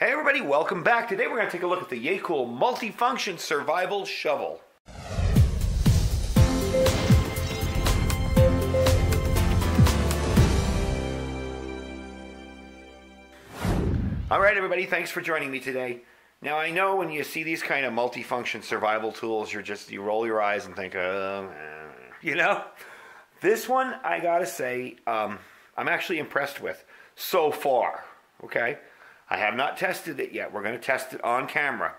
Hey everybody, welcome back. Today we're going to take a look at the Yeacool Multifunction Survival Shovel. Alright everybody, thanks for joining me today. Now I know when you see these kind of multifunction survival tools, you roll your eyes and think, you know? This one, I gotta say, I'm actually impressed with so far, okay? I have not tested it yet. We're going to test it on camera.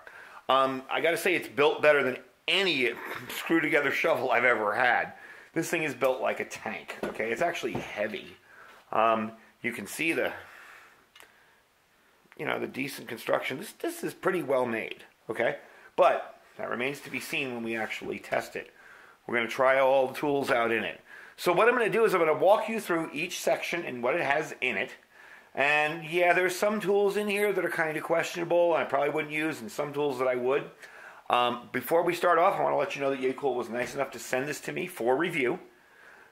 I got to say it's built better than any screw-together shovel I've ever had. This thing is built like a tank, okay? It's actually heavy. You can see the decent construction. This is pretty well made, okay? But that remains to be seen when we actually test it. We're going to try all the tools out in it. So what I'm going to do is I'm going to walk you through each section and what it has in it. And yeah, there's some tools in here that are kind of questionable I probably wouldn't use, and some tools that I would. Before we start off, I want to let you know that Yeacool was nice enough to send this to me for review.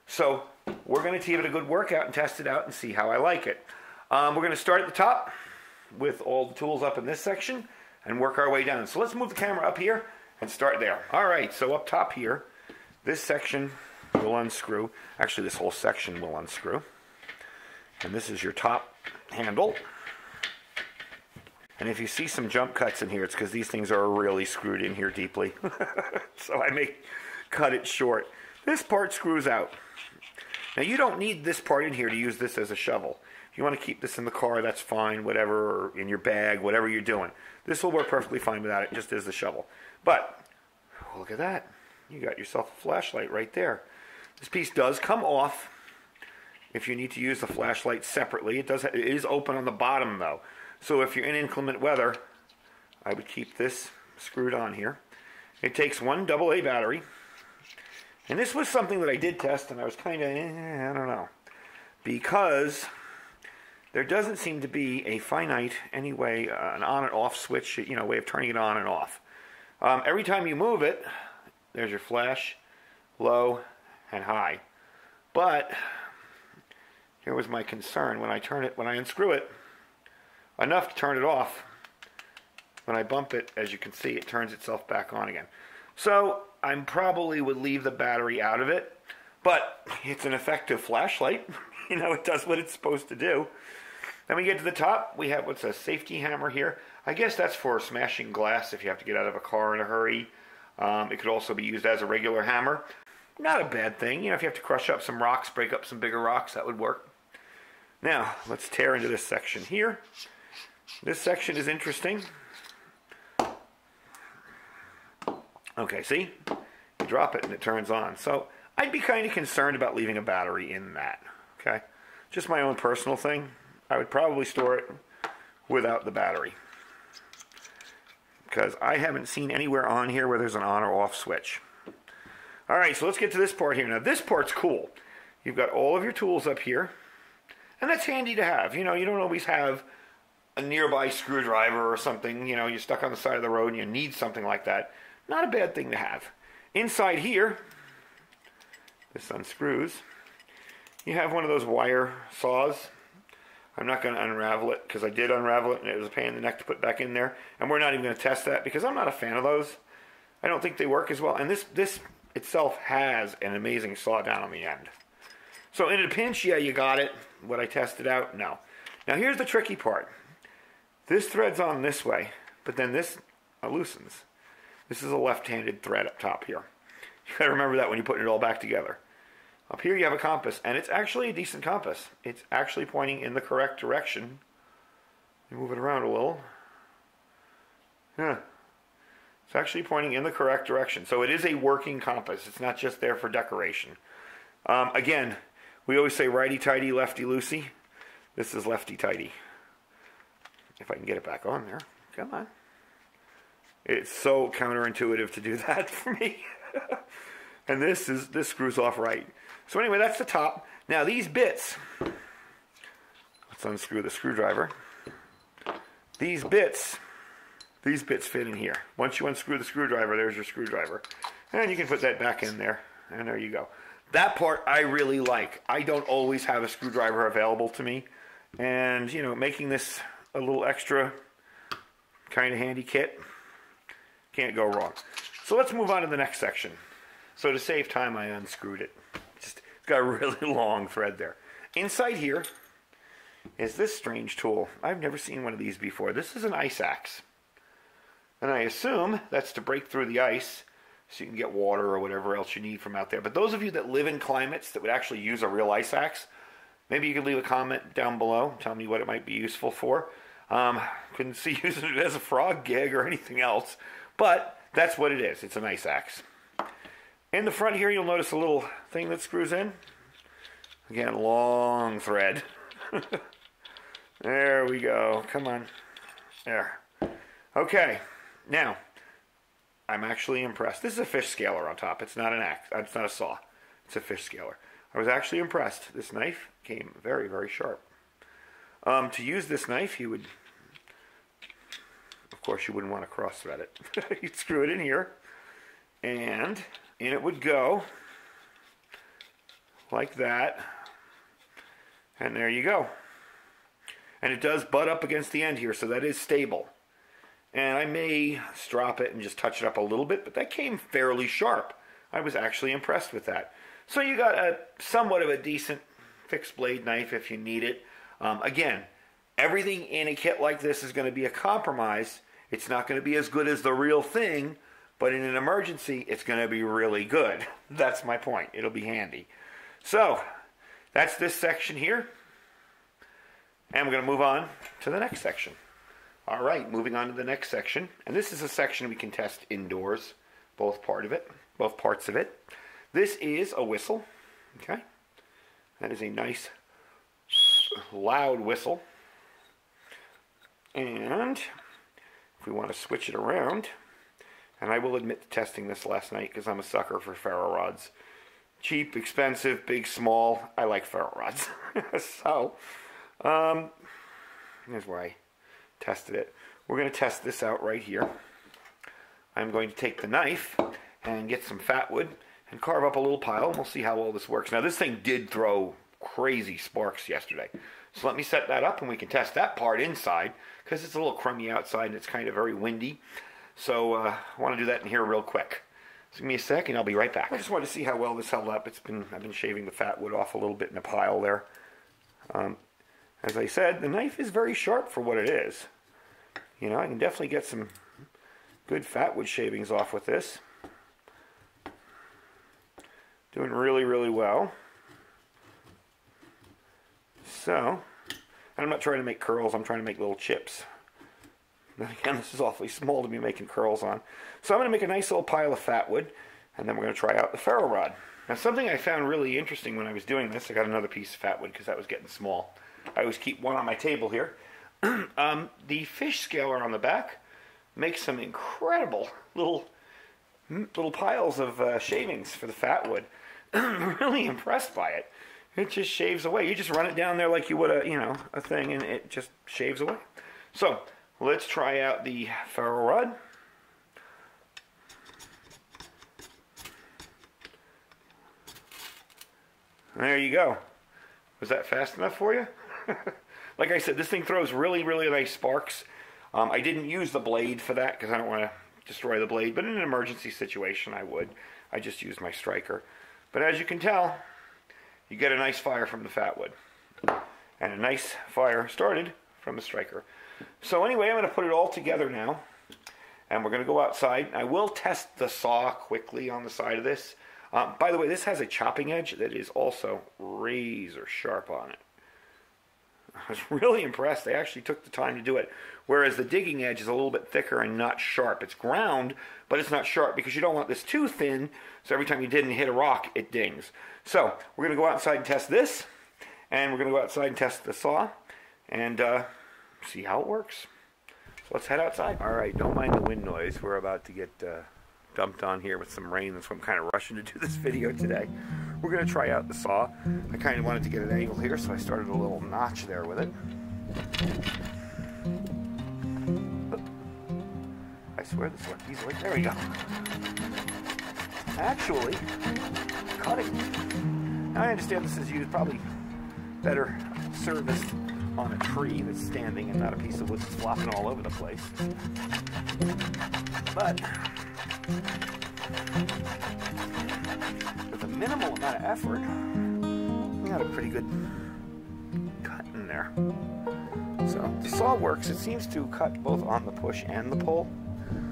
So we're going to give it a good workout and test it out and see how I like it. We're going to start at the top with all the tools up in this section and work our way down. So let's move the camera up here and start there. Alright, so up top here, this section will unscrew. Actually, this whole section will unscrew. And this is your top handle. And if you see some jump cuts in here, it's because these things are really screwed in here deeply. So I may cut it short. This part screws out. Now you don't need this part in here to use this as a shovel. If you want to keep this in the car, that's fine, whatever, or in your bag, whatever you're doing. This will work perfectly fine without it, just as the shovel. But, look at that. You got yourself a flashlight right there. This piece does come off if you need to use the flashlight separately. It is open on the bottom though. So if you're in inclement weather, I would keep this screwed on here. It takes one AA battery. And this was something that I did test and I was kind of, I don't know. Because there doesn't seem to be a finite, anyway, an on and off switch, way of turning it on and off. Every time you move it, there's your flash, low, and high. But here was my concern. When I unscrew it, enough to turn it off. When I bump it, as you can see, it turns itself back on again. So I probably would leave the battery out of it, but it's an effective flashlight. It does what it's supposed to do. Then we get to the top. We have what's a safety hammer here. I guess that's for smashing glass if you have to get out of a car in a hurry. It could also be used as a regular hammer. Not a bad thing. If you have to crush up some rocks, break up some bigger rocks, that would work. Now, let's tear into this section here. This section is interesting. Okay, see? You drop it and it turns on. So, I'd be kind of concerned about leaving a battery in that. Okay? Just my own personal thing. I would probably store it without the battery. Because I haven't seen anywhere on here where there's an on or off switch. Alright, so let's get to this part here. Now, this part's cool. You've got all of your tools up here. And that's handy to have. You don't always have a nearby screwdriver or something. You're stuck on the side of the road and you need something like that. Not a bad thing to have. Inside here, this unscrews. You have one of those wire saws. I'm not going to unravel it because I did unravel it and it was a pain in the neck to put back in there. And we're not even going to test that because I'm not a fan of those. I don't think they work as well. And this itself has an amazing saw down on the end. So in a pinch, yeah, you got it. Would I test it out? No. Now here's the tricky part. This thread's on this way, but then this loosens. This is a left-handed thread up top here. You gotta remember that when you're putting it all back together. Up here you have a compass, and it's actually a decent compass. It's actually pointing in the correct direction. You move it around a little. Yeah. It's actually pointing in the correct direction. So it is a working compass. It's not just there for decoration. Again, we always say righty-tighty, lefty-loosey. This is lefty-tighty. If I can get it back on there. Come on. It's so counterintuitive to do that for me. And this screws off right. So anyway, that's the top. Now these bits, let's unscrew the screwdriver. These bits fit in here. Once you unscrew the screwdriver, there's your screwdriver. And you can put that back in there. And there you go. That part I really like. I don't always have a screwdriver available to me. And, making this a little extra kind of handy kit. Can't go wrong. So let's move on to the next section. So to save time, I unscrewed it. It's got a really long thread there. Inside here is this strange tool. I've never seen one of these before. This is an ice axe. And I assume that's to break through the ice so you can get water or whatever else you need from out there. But those of you that live in climates that would actually use a real ice axe, maybe you could leave a comment down below. Tell me what it might be useful for. Couldn't see using it as a frog gig or anything else. But that's what it is. It's an ice axe. In the front here, you'll notice a little thing that screws in. Again, long thread. There we go. Come on. There. Okay. Now, I'm actually impressed. This is a fish scaler on top. It's not an axe. It's not a saw. It's a fish scaler. I was actually impressed. This knife came very, very sharp. To use this knife, you would, of course, you wouldn't want to cross-thread it. You'd screw it in here, and in it would go, like that, and there you go. And it does butt up against the end here, so that is stable. And I may strop it and just touch it up a little bit, but that came fairly sharp. I was actually impressed with that. So you got a somewhat of a decent fixed blade knife if you need it. Again, everything in a kit like this is going to be a compromise. It's not going to be as good as the real thing, but in an emergency, it's going to be really good. That's my point. It'll be handy. So, that's this section here. And we're going to move on to the next section. All right, moving on to the next section. And this is a section we can test indoors, both parts of it. This is a whistle, okay? That is a nice, loud whistle. And if we want to switch it around, and I will admit to testing this last night because I'm a sucker for ferro rods. Cheap, expensive, big, small. I like ferro rods. So, here's where I tested it. We're going to test this out right here. I'm going to take the knife and get some fat wood and carve up a little pile, and we'll see how well this works. Now, this thing did throw crazy sparks yesterday. So let me set that up, and we can test that part inside, because it's a little crummy outside, and it's kind of very windy. So I want to do that in here real quick. So give me a sec, and I'll be right back. I just wanted to see how well this held up. I've been shaving the fat wood off a little bit in a pile there. As I said, the knife is very sharp for what it is. You know, I can definitely get some good fat wood shavings off with this. Doing really, really well. So, and I'm not trying to make curls, I'm trying to make little chips. And again, this is awfully small to be making curls on. So I'm going to make a nice little pile of fat wood, and then we're going to try out the ferro rod. Now, something I found really interesting when I was doing this, I got another piece of fat wood because that was getting small. I always keep one on my table here. The fish scaler on the back makes some incredible little piles of shavings for the fat wood. I'm really impressed by it. It just shaves away. You just run it down there like you would a thing, and it just shaves away. So let's try out the ferro rod. There you go. Was that fast enough for you? Like I said, this thing throws really, really nice sparks. I didn't use the blade for that because I don't want to destroy the blade, but in an emergency situation I would. I just used my striker. But as you can tell, you get a nice fire from the fat wood. And a nice fire started from the striker. So anyway, I'm going to put it all together now. And we're going to go outside. I will test the saw quickly on the side of this. By the way, this has a chopping edge that is also razor sharp on it. I was really impressed. They actually took the time to do it. Whereas the digging edge is a little bit thicker and not sharp. It's ground, but it's not sharp because you don't want this too thin, so every time you didn't hit a rock, it dings. So we're going to go outside and test this, and we're going to go outside and test the saw, and see how it works. So let's head outside. All right, don't mind the wind noise. We're about to get dumped on here with some rain, so I'm kind of rushing to do this video today. We're going to try out the saw. I kind of wanted to get an angle here, so I started a little notch there with it. I swear this worked easily. There we go. Actually, cutting. Now I understand this is used probably better serviced on a tree that's standing and not a piece of wood that's flopping all over the place. But with a minimal amount of effort, we got a pretty good cut in there. So the saw works. It seems to cut both on the push and the pull.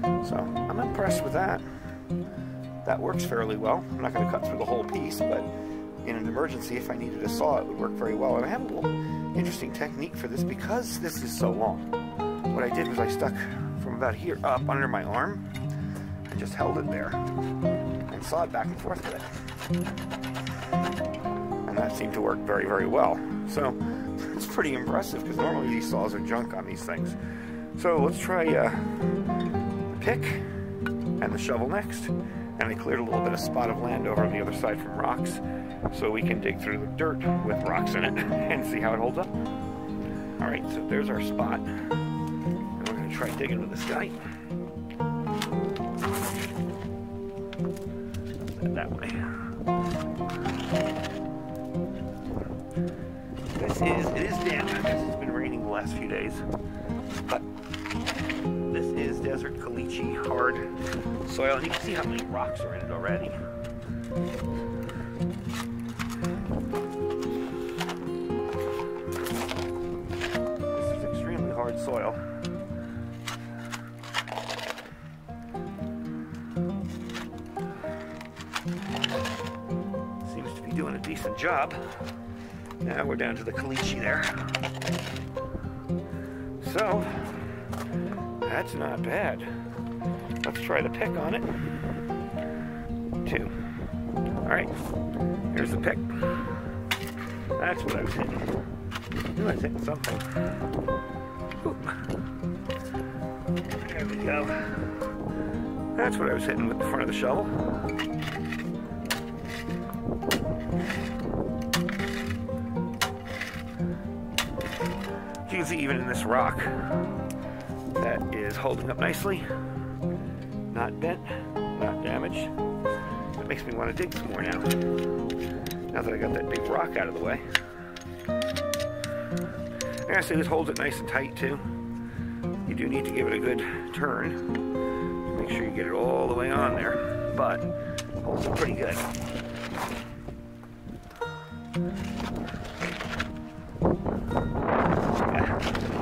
So I'm impressed with that. That works fairly well. I'm not going to cut through the whole piece, but in an emergency, if I needed a saw, it would work very well. And I have a little interesting technique for this because this is so long. What I did was I stuck from about here up under my arm and just held it there and sawed back and forth with it. And that seemed to work very, very well. So it's pretty impressive because normally these saws are junk on these things. So let's try the pick and the shovel next. And I cleared a little bit of spot of land over on the other side from rocks so we can dig through the dirt with rocks in it and see how it holds up. Alright, so there's our spot. And we're going to try digging with this guy. That way. It is damp. It's been raining the last few days. But this is desert caliche hard soil, and you can see how many rocks are in it already. This is extremely hard soil. Seems to be doing a decent job. Now we're down to the caliche there. So that's not bad. Let's try the pick on it. 2. Alright, here's the pick. That's what I was hitting. I knew I was hitting something. Oop. There we go. That's what I was hitting with the front of the shovel. You can see even in this rock, that is holding up nicely. Not bent, not damaged. That makes me want to dig some more now. Now that I got that big rock out of the way. I gotta say, this holds it nice and tight too. You do need to give it a good turn. Make sure you get it all the way on there. But it holds it pretty good.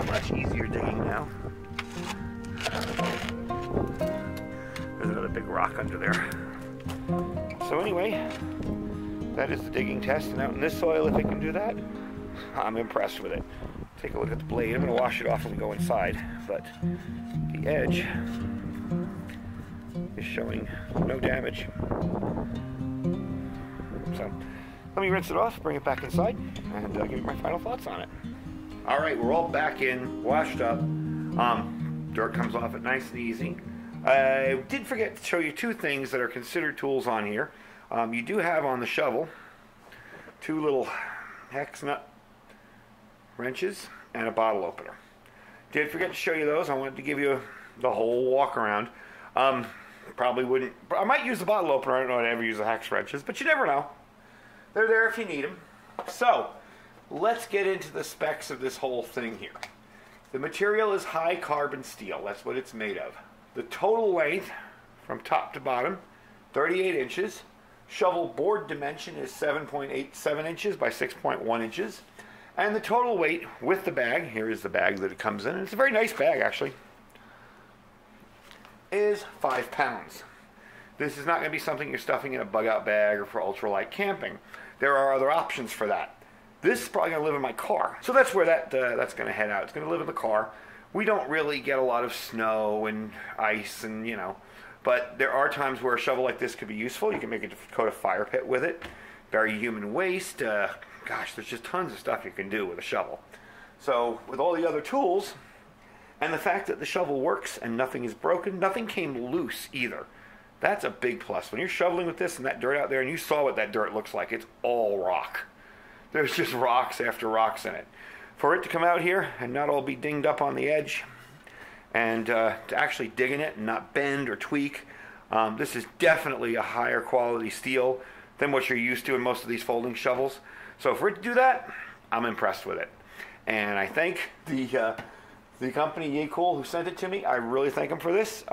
Much easier digging now. There's another big rock under there. So anyway, that is the digging test, and out in this soil, if it can do that, I'm impressed with it. Take a look at the blade. I'm going to wash it off when we go inside, but the edge is showing no damage. So let me rinse it off, bring it back inside, and give you my final thoughts on it. All right, we're all back in, washed up. Dirt comes off it nice and easy. I did forget to show you 2 things that are considered tools on here. You do have on the shovel 2 little hex nut wrenches and a bottle opener. Did forget to show you those. I wanted to give you the whole walk around. Probably wouldn't. I might use the bottle opener. I don't know if I ever use the hex wrenches, but you never know. They're there if you need them. So let's get into the specs of this whole thing here. The material is high carbon steel. That's what it's made of. The total length from top to bottom, 38 inches. Shovel board dimension is 7.87 inches by 6.1 inches. And the total weight with the bag, here is the bag that it comes in, and it's a very nice bag actually, is 5 pounds. This is not going to be something you're stuffing in a bug-out bag or for ultralight camping. There are other options for that. This is probably going to live in my car. So that's where that's going to head out. It's going to live in the car. We don't really get a lot of snow and ice and, you know, but there are times where a shovel like this could be useful. You can make a Dakota fire pit with it, bury human waste. Gosh, there's just tons of stuff you can do with a shovel. So with all the other tools, and the fact that the shovel works and nothing is broken, nothing came loose either. That's a big plus. When you're shoveling with this and that dirt out there, and you saw what that dirt looks like, it's all rock. There's just rocks after rocks in it. For it to come out here and not all be dinged up on the edge, and to actually dig in it and not bend or tweak, this is definitely a higher quality steel than what you're used to in most of these folding shovels. So for it to do that, I'm impressed with it. And I thank the company Yeacool who sent it to me. I really thank them for this.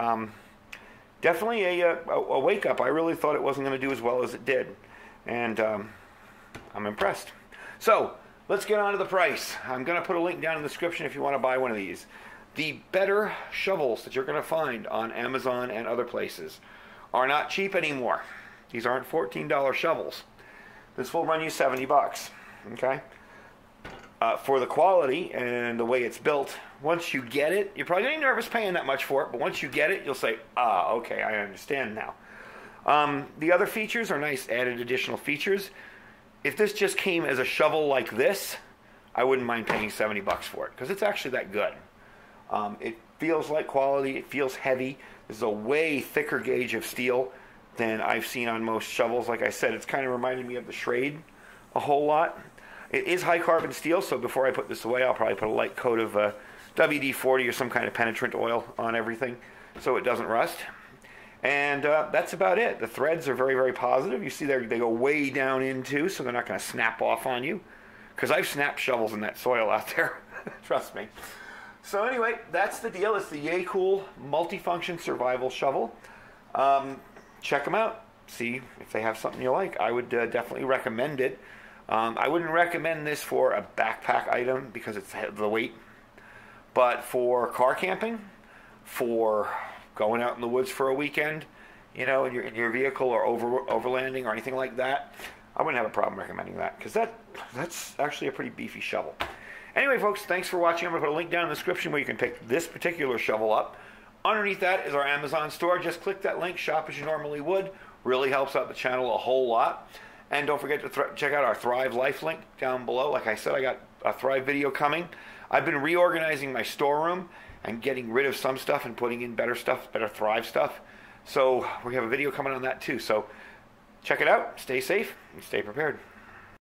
Definitely a wake up. I really thought it wasn't going to do as well as it did. And I'm impressed. So let's get on to the price. I'm going to put a link down in the description if you want to buy one of these. The better shovels that you're going to find on Amazon and other places are not cheap anymore. These aren't $14 shovels. This will run you 70 bucks. Okay? For the quality and the way it's built, once you get it, you're probably going to be nervous paying that much for it, but once you get it, you'll say, okay, I understand now. The other features are nice added additional features. If this just came as a shovel like this, I wouldn't mind paying 70 bucks for it, because it's actually that good. It feels like quality, it feels heavy. This is a way thicker gauge of steel than I've seen on most shovels. Like I said, it's kind of reminding me of the Schrade a whole lot. It is high carbon steel, so before I put this away, I'll probably put a light coat of WD-40 or some kind of penetrant oil on everything so it doesn't rust. And that's about it. The threads are very, very positive. You see they go way down into, so they're not going to snap off on you. Because I've snapped shovels in that soil out there. Trust me. So anyway, that's the deal. It's the Yeacool Multifunction Survival Shovel. Check them out. See if they have something you like. I would definitely recommend it. I wouldn't recommend this for a backpack item because it's the weight. But for car camping, for going out in the woods for a weekend, you know, in your vehicle or overlanding or anything like that, I wouldn't have a problem recommending that because that's actually a pretty beefy shovel. Anyway, folks, thanks for watching. I'm going to put a link down in the description where you can pick this particular shovel up. Underneath that is our Amazon store. Just click that link, shop as you normally would. Really helps out the channel a whole lot. And don't forget to check out our Thrive Life link down below. Like I said, I got a Thrive video coming. I've been reorganizing my storeroom and getting rid of some stuff and putting in better stuff, better Thrive stuff. So we have a video coming on that too. So check it out, stay safe, and stay prepared.